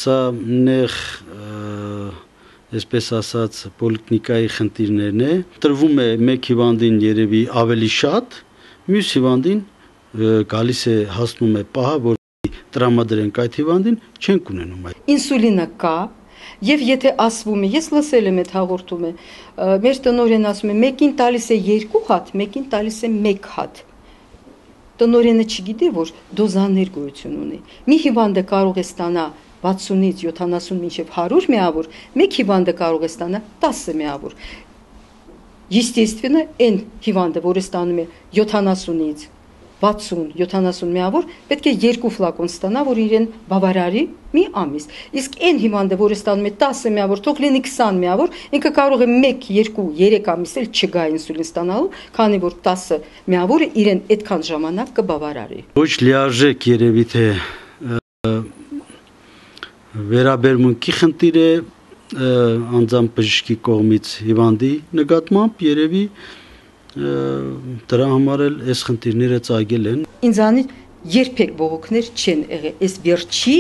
Սա նեղ այսպես ասած պոլիկլինիկայի խնդիրներն է, տրվում է մեկ հիվանդին երևի ավելի շատ, մյուս հիվանդին գալիս է հասնում է պահը, որ տրամադրենք այդ հիվանդին, չենք ունենում այդ։ Ինսուլինը կա, եւ եթե ասվում է, ես լսել եմ այդ հաղորդումը, մեր տնօրեն ասում է, մեկին տալիս է 2 հատ, մեկին տալիս է 1 հատ։ Տնօրենը չգիտի, որ դոզաներ գոյություն ունի։ Մի հիվանդը կարող է ստանալ 60-ից 70 մինչև 100 միավոր, մեկ հիվանդը կարող է ստանալ 10 միավոր։ Естественно, այն հիվանդը, որը ստանում է 70-ից 60-70 միավոր, պետք է 2 ֆլակոն ստանա, որ իրեն բավարարի մի ամիս։ Իսկ այն հիվանդը, որը ստանում է 10 միավոր, թող լինի 20 միավոր, ինքը կարող է 1, 2, 3 ամիս էլ չգա ինսուլին ստանալու, քանի որ 10 միավորը իրեն այդքան ժամանակ կբավարարի։ Ոչ լիարժեք երևի թե վերաբերմունքի խնդիր է անձամբ բժշկի կողմից հիվանդի նկատմամբ երևի դրա համար էլ այս խնդիրները ծագել են։ Ինձանից երբեք բողոքներ չեն եղել, այս վերջի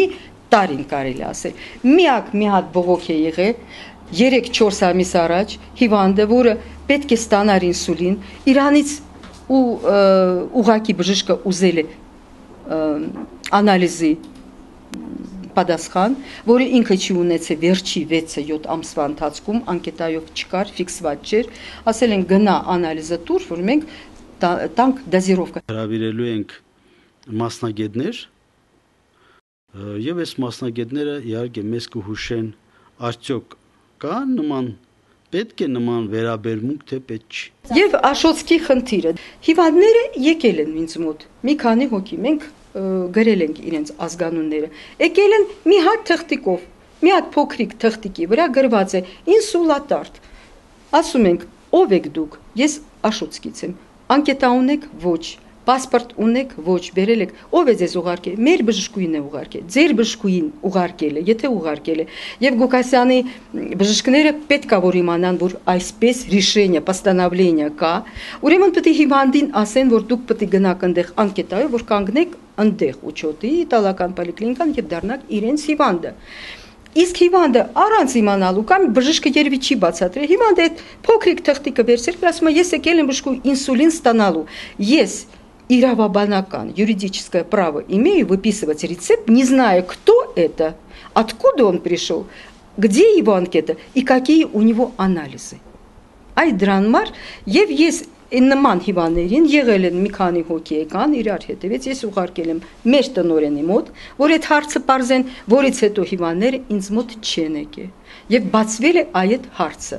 տարին կարելի ասել։ Մի հատ բողոք է եղել 3-4 ամիս առաջ հիվանդը, որը պետք է ստանար ինսուլին, իրանից ու ուղղակի բժիշկը ուզել է անալիզի պատասխան, որը ինքը չի ունեցել վերջի 6-7 ամսվա ընթացքում, անկետայով չկար, ֆիքսված չէր, ասել են գնա անալիզը տուր, որ մենք տանք դոզիրովկա։ Հրավիրելու ենք մասնագետներ, եւ այս մասնագետները իհարկե մեզ կհուշեն, արդյոք կա նման, պետք է նման վերաբերմունք, թե պետք չի։ Եվ Աշոտսկի խնդիրը, հիվանդները եկել են ինձ մոտ, մի քանի հոգի, մենք գրել ենք իրենց ազգանունները, եկել են մի հատ թղթիկով, մի հատ փոքրիկ թղթիկի վրա գրված է ինսուլատարտ։ Ասում ենք, ով եք դուք, ես Աշոտսկից եմ, անկետա ունեք, ոչ, պասպորտ ունեք, ոչ, բերել եք, ով է ձեզ ուղարկել, մեր բժշկուհին է ուղարկել, ձեր բժշկուհին ուղարկել է, եթե ուղարկել է, եւ Գուկասյանի բժիշկները պետք է որ իմանան, որ այսպես решение, постановление կա, ուրեմն պետք է հիվանդին ասեն, որ դուք պետք է գնաք այնտեղ անկետայով, որ կանգնեք այնտեղ ուչոտի իտալական պոլիկլինիկան եւ դառնաք իրենց հիվանդը։ Իսկ հիվանդը առանց իմանալու կամ բժիշկը երևի չի բացատրել, հիվանդը այդ փոքրիկ թղթիկը վերցրել, ասում է, ես եկել եմ բժշկու ինսուլին ստանալու, ես իրավաբանական, юридическое право имею выписывать рецепт, не зная, кто это, откуда он пришел, где его анкета и какие у него анализы. Այդ դրան մար եւ ես նման հիվանդներին եղել են մի քանի հոգի եկան իրար հետևից, ես ուղարկել եմ մեր տնօրենի մոտ, որ այդ հարցը բարձեն, որից հետո հիվանդները ինձ մոտ չեն եկել եւ բացվել է այդ հարցը։